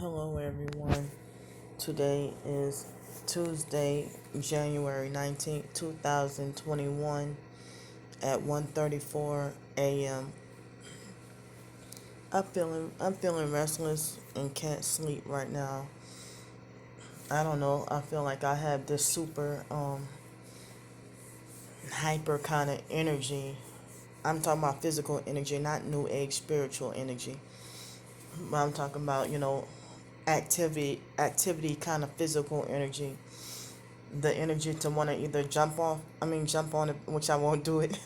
Hello, everyone. Today is Tuesday, January 19th, 2021 at 1:34 a.m. I'm feeling restless and can't sleep right now. I don't know. I feel like I have this super hyper kind of energy. I'm talking about physical energy, not new age spiritual energy. But I'm talking about, activity kind of physical energy, the energy to want to either jump on it, which I won't do it,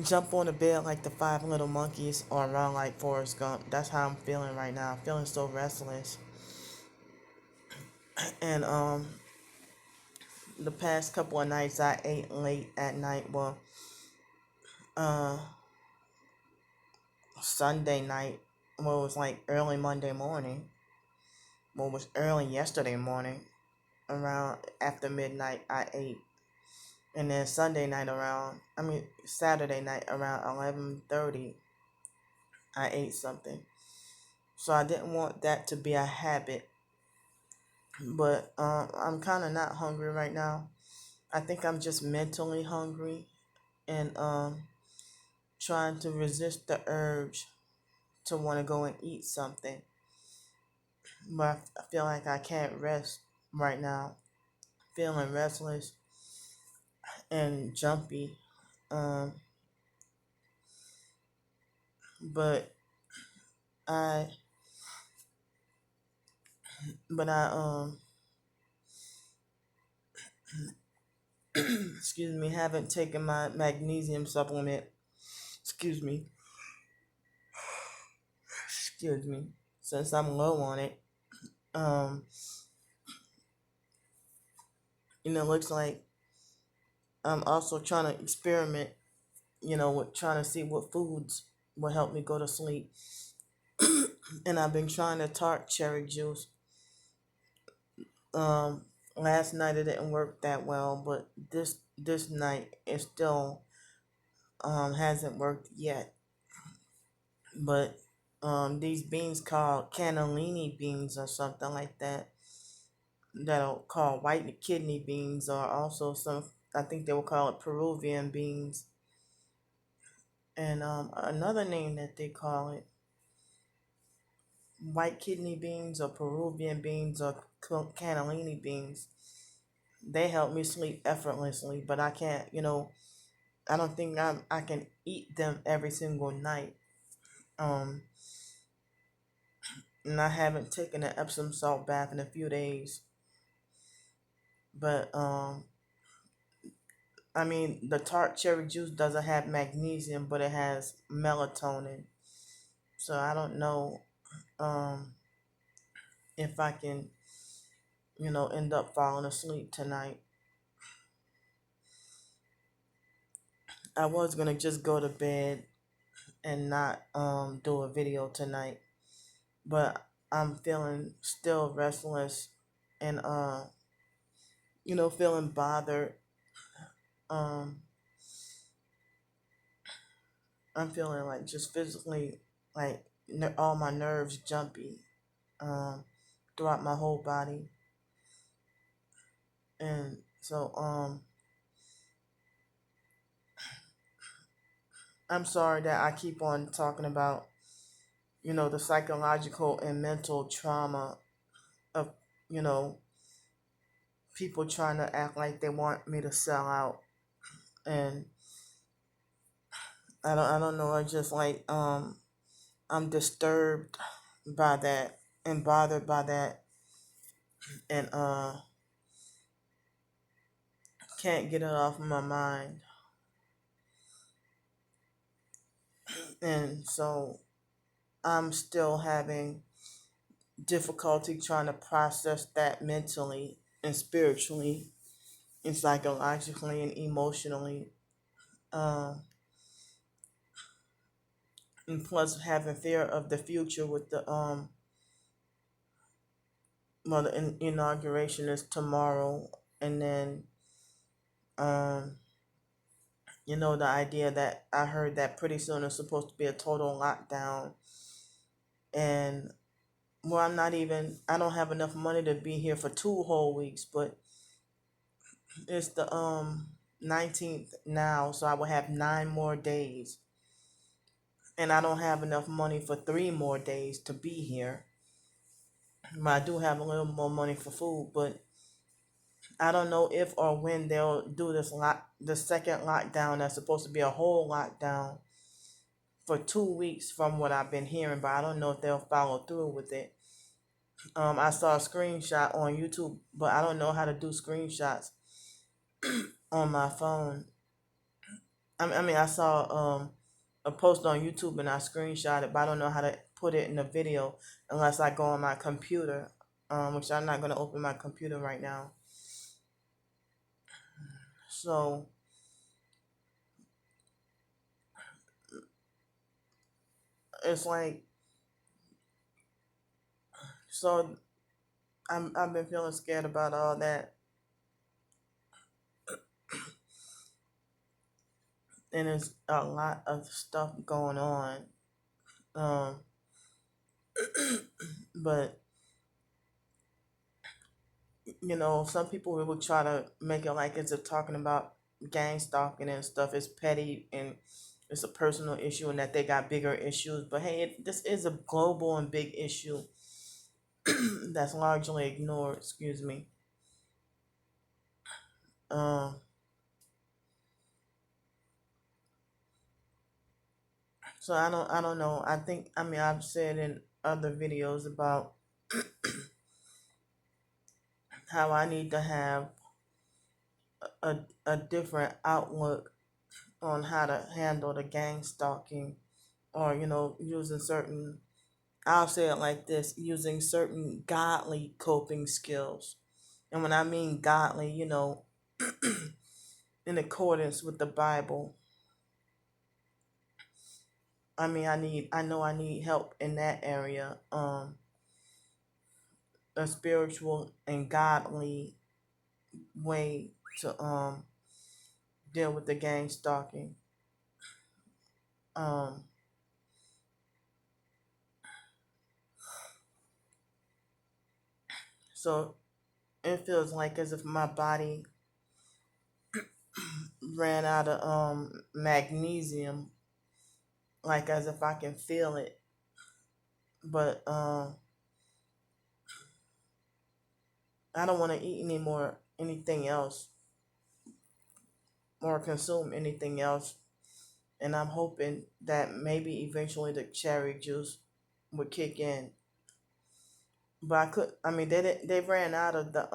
jump on the bed like the five little monkeys or run like Forrest Gump. That's how I'm feeling right now. I'm feeling so restless. And the past couple of nights I ate late at night. Well, uh, Sunday night, well, it was like early Monday morning. Well, it was early yesterday morning. Around after midnight, I ate. And then Saturday night around 11:30, I ate something. So I didn't want that to be a habit. But I'm kind of not hungry right now. I think I'm just mentally hungry and trying to resist the urge to want to go and eat something. But I feel like I can't rest right now. Feeling restless and jumpy. Um, but I, but I, excuse me, haven't taken my magnesium supplement. Excuse me, excuse me, since I'm low on it. Um, it looks like I'm also trying to experiment, with trying to see what foods will help me go to sleep. And I've been trying to tart cherry juice. Um, Last night it didn't work that well, but this night it still hasn't worked yet. But these beans called cannellini beans or something like that, that'll call white kidney beans, or also some, I think they will call it Peruvian beans, and another name that they call it white kidney beans or Peruvian beans or cannellini beans. They help me sleep effortlessly, but I can't, I don't think I can eat them every single night. Um, and I haven't taken an Epsom salt bath in a few days. But the tart cherry juice doesn't have magnesium, but it has melatonin. So I don't know um if I can, end up falling asleep tonight. I was gonna just go to bed and not do a video tonight, but I'm feeling still restless and feeling bothered. Um I'm feeling like just physically, like, all my nerves jumpy um throughout my whole body. And so I'm sorry that I keep on talking about, the psychological and mental trauma of, you know, people trying to act like they want me to sell out. And I don't know, I just like I'm disturbed by that and bothered by that, and can't get it off my mind. And so I'm still having difficulty trying to process that mentally and spiritually and psychologically and emotionally. Um, and plus having fear of the future with the inauguration is tomorrow, and then um the idea that I heard that pretty soon is supposed to be a total lockdown, and well, I don't have enough money to be here for 2 whole weeks, but it's the 19th now, so I will have 9 more days. And I don't have enough money for 3 more days to be here. But I do have a little more money for food, but I don't know if or when they'll do the second lockdown. That's supposed to be a whole lockdown for 2 weeks from what I've been hearing, but I don't know if they'll follow through with it. I saw a screenshot on YouTube, but I don't know how to do screenshots on my phone. I saw a post on YouTube and I screenshot it, but I don't know how to put it in a video unless I go on my computer, which I'm not going to open my computer right now. So it's like, so I've been feeling scared about all that, and there's a lot of stuff going on. Um, but some people will try to make it like it's a talking about gang stalking and stuff is petty and it's a personal issue and that they got bigger issues. But hey, this is a global and big issue that's largely ignored. Excuse me. Um, so I don't know. I've said in other videos about how I need to have a different outlook on how to handle the gang stalking, or using certain, I'll say it like this, using certain godly coping skills. And when I mean godly, in accordance with the Bible. I know I need help in that area. A spiritual and godly way to deal with the gang stalking. Um, so it feels like as if my body ran out of magnesium, like as if I can feel it. But I don't want to eat anything else or consume anything else. And I'm hoping that maybe eventually the cherry juice would kick in. But they ran out of the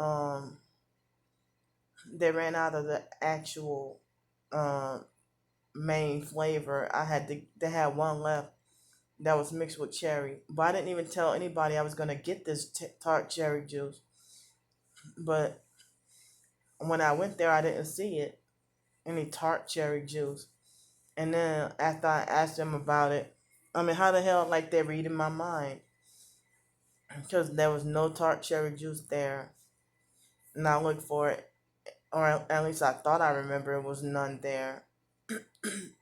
actual um main flavor. They had one left that was mixed with cherry. But I didn't even tell anybody I was gonna get this tart cherry juice. But when I went there, I didn't see any tart cherry juice. And then after I asked them about it, how the hell like they're reading my mind? Because there was no tart cherry juice there, and I looked for it, or at least I thought I remember it was none there.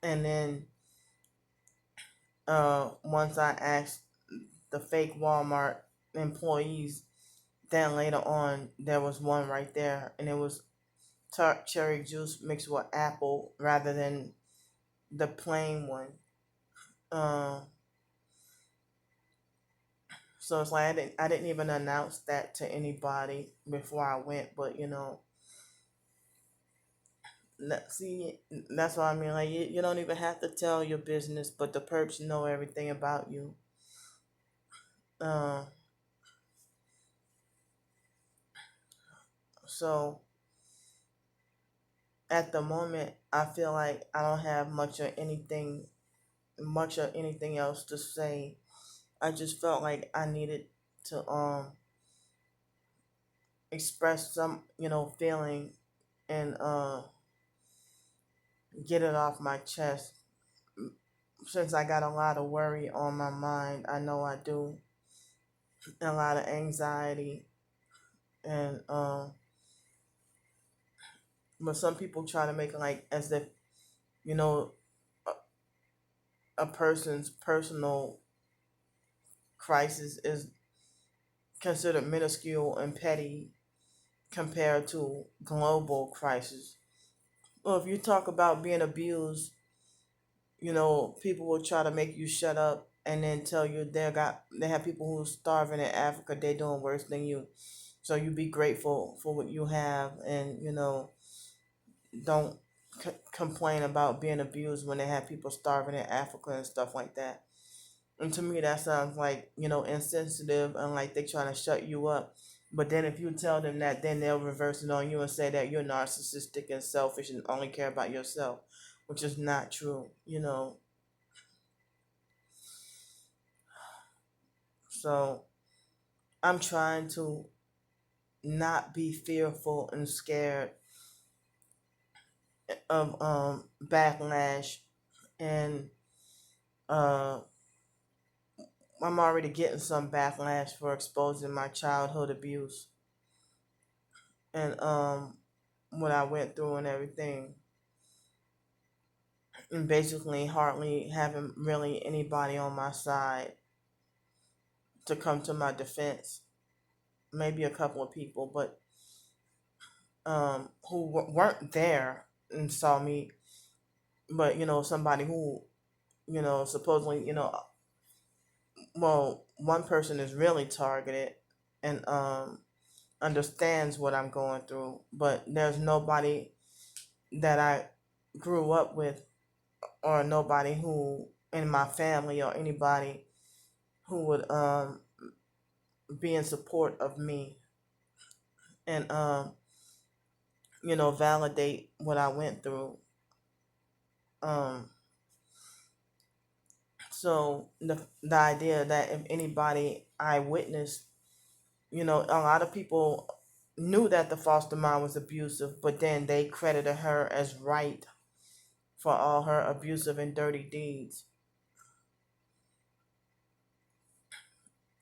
And then once I asked the fake Walmart employees, then later on there was one right there, and it was tart cherry juice mixed with apple rather than the plain one. Uh, so it's like I didn't even announce that to anybody before I went, but see, that's what I mean. Like you don't even have to tell your business, but the perps know everything about you. Uh, so at the moment, I feel like I don't have much of anything else to say. I just felt like I needed to express some feeling and get it off my chest. Since I got a lot of worry on my mind, I know I do, a lot of anxiety, and but some people try to make it like as if you know a, a person's personal crisis is considered minuscule and petty compared to global crisis. Well, if you talk about being abused, people will try to make you shut up and then tell you they have people who's starving in Africa, they doing worse than you. So you be grateful for what you have, and don't complain about being abused when they have people starving in Africa and stuff like that. And to me, that sounds like, insensitive and like they trying to shut you up. But then if you tell them that, then they'll reverse it on you and say that you're narcissistic and selfish and only care about yourself, which is not true. So I'm trying to not be fearful and scared of backlash, and uh I'm already getting some backlash for exposing my childhood abuse and what I went through and everything, and basically hardly having really anybody on my side to come to my defense. Maybe a couple of people, but who weren't there and saw me, but somebody who supposedly well, one person is really targeted and understands what I'm going through, but there's nobody that I grew up with, or nobody who in my family, or anybody who would be in support of me and validate what I went through. Um so the idea that if anybody I witnessed, a lot of people knew that the foster mom was abusive, but then they credited her as right for all her abusive and dirty deeds.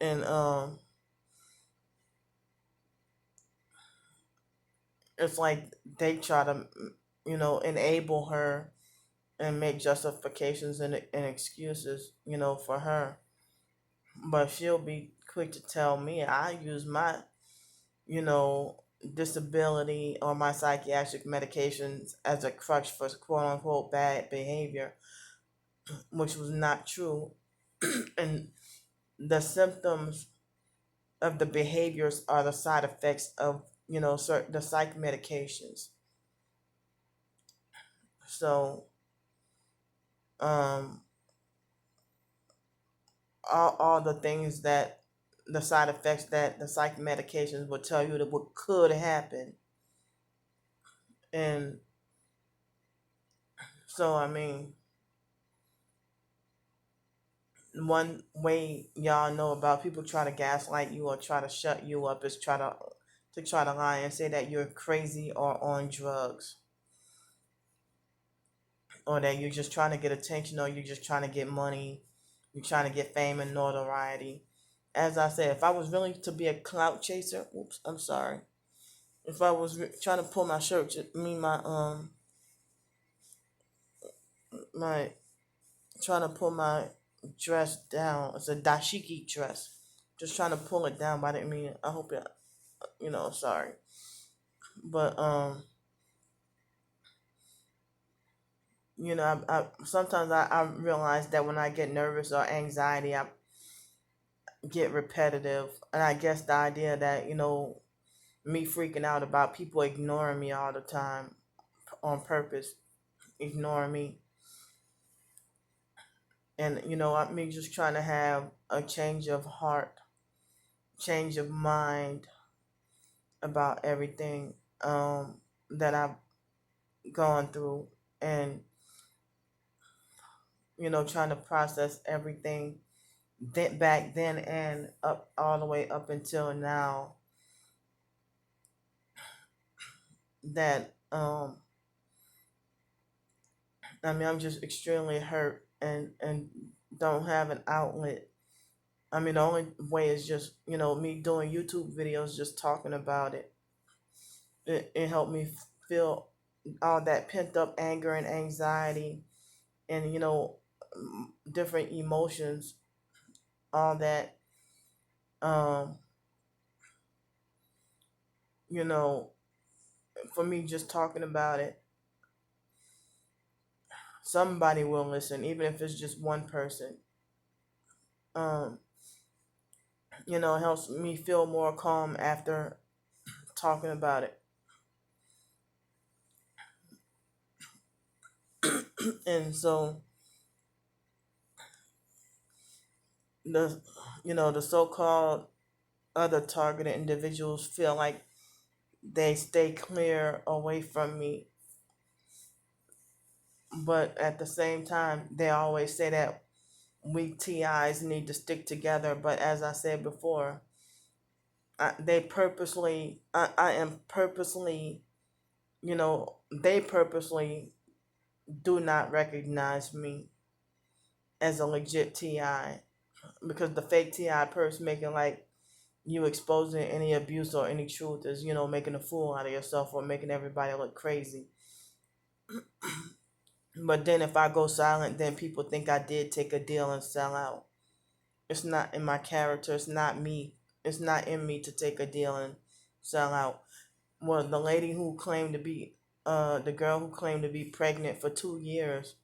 And it's like they try to, enable her and make justifications and excuses, for her. But she'll be quick to tell me I use my, you know, disability or my psychiatric medications as a crutch for quote unquote bad behavior, which was not true. And the symptoms of the behaviors are the side effects of, certain the psych medications. So, um, all the things that the side effects that the psych medications will tell you that what could happen. And so, I mean, one way y'all know about people try to gaslight you or try to shut you up is try to lie and say that you're crazy or on drugs, or that you're just trying to get attention, or you're just trying to get money, you're trying to get fame and notoriety. As I said, if I was really to be a clout chaser, oops, I'm sorry. If I was trying to pull my shirt, my trying to pull my dress down. It's a dashiki dress. Just trying to pull it down, but I didn't mean. I hope it. Sorry. But I sometimes I realize that when I get nervous or anxiety, I get repetitive, and I guess the idea that me freaking out about people ignoring me all the time on purpose, ignoring me, and me just trying to have a change of heart, change of mind about everything that I've gone through, and trying to process everything back then and up all the way up until now, that I'm just extremely hurt and don't have an outlet. I mean, the only way is just me doing YouTube videos, just talking about it. It helped me feel all that pent up anger and anxiety, and different emotions, all that, um you know, for me just talking about it, somebody will listen, even if it's just one person. Um, it helps me feel more calm after talking about it. And so the the so-called other targeted individuals feel like they stay clear away from me, but at the same time they always say that we TIs need to stick together. But as I said before, I am purposely, they purposely do not recognize me as a legit TI, because the fake TI person making like you exposing any abuse or any truth is, making a fool out of yourself or making everybody look crazy. But then if I go silent, then people think I did take a deal and sell out. It's not in my character. It's not me. It's not in me to take a deal and sell out. Well, the lady who claimed to be, the girl who claimed to be pregnant for 2 years,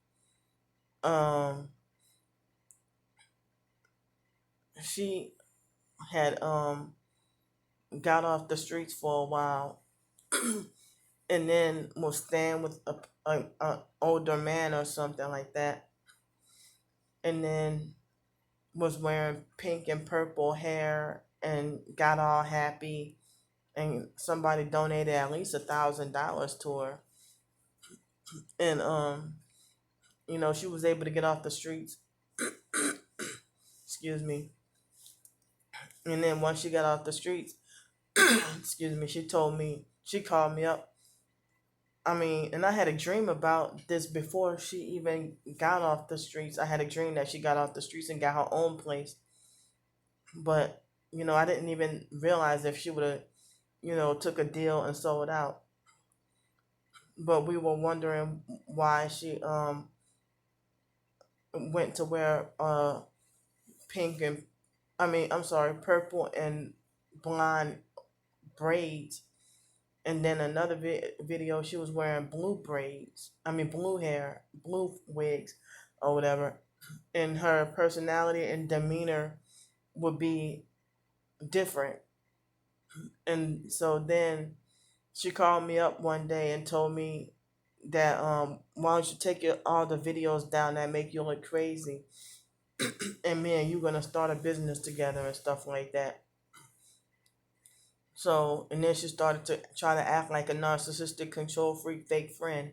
um, she had got off the streets for a while, and then was staying with a older man or something like that, and then was wearing pink and purple hair and got all happy, and somebody donated at least $1,000 to her, and she was able to get off the streets. Excuse me. And then once she got off the streets, excuse me, she called me up. I mean, and I had a dream about this before she even got off the streets. I had a dream that she got off the streets and got her own place. But, I didn't even realize if she would have, took a deal and sold out. But we were wondering why she went to wear pink and I'm sorry, purple and blonde braids. And then another video, she was wearing blue braids. Blue hair, blue wigs, or whatever. And her personality and demeanor would be different. And so then she called me up one day and told me that why don't you take all the videos down that make you look crazy, and me and you gonna start a business together and stuff like that. So, and then she started to try to act like a narcissistic, control freak, fake friend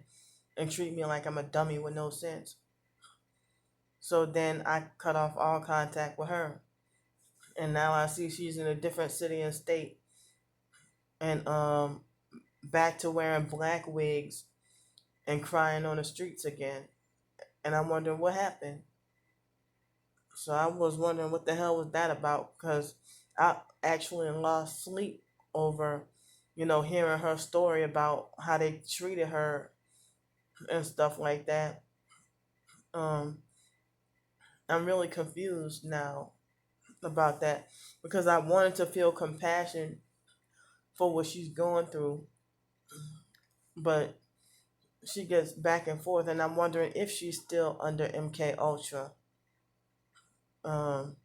and treat me like I'm a dummy with no sense. So then I cut off all contact with her. And now I see she's in a different city and state, and back to wearing black wigs and crying on the streets again. And I'm wondering what happened. So I was wondering what the hell was that about, because I actually lost sleep over, hearing her story about how they treated her and stuff like that. Um, I'm really confused now about that, because I wanted to feel compassion for what she's going through, but she gets back and forth, and I'm wondering if she's still under MK Ultra. Um,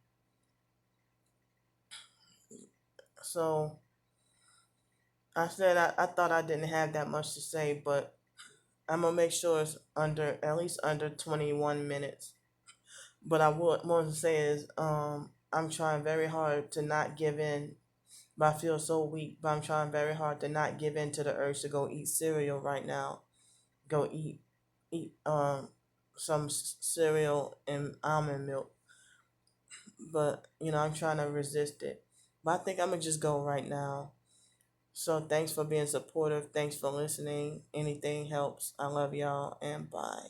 so I said I thought I didn't have that much to say, but I'm gonna make sure it's at least under 21 minutes. But I would want to say is I'm trying very hard to not give in. But I feel so weak. But I'm trying very hard to not give in to the urge to go eat cereal right now. Go eat some cereal and almond milk. But I'm trying to resist it. But I think I'm gonna just go right now. So thanks for being supportive. Thanks for listening. Anything helps. I love y'all, and bye.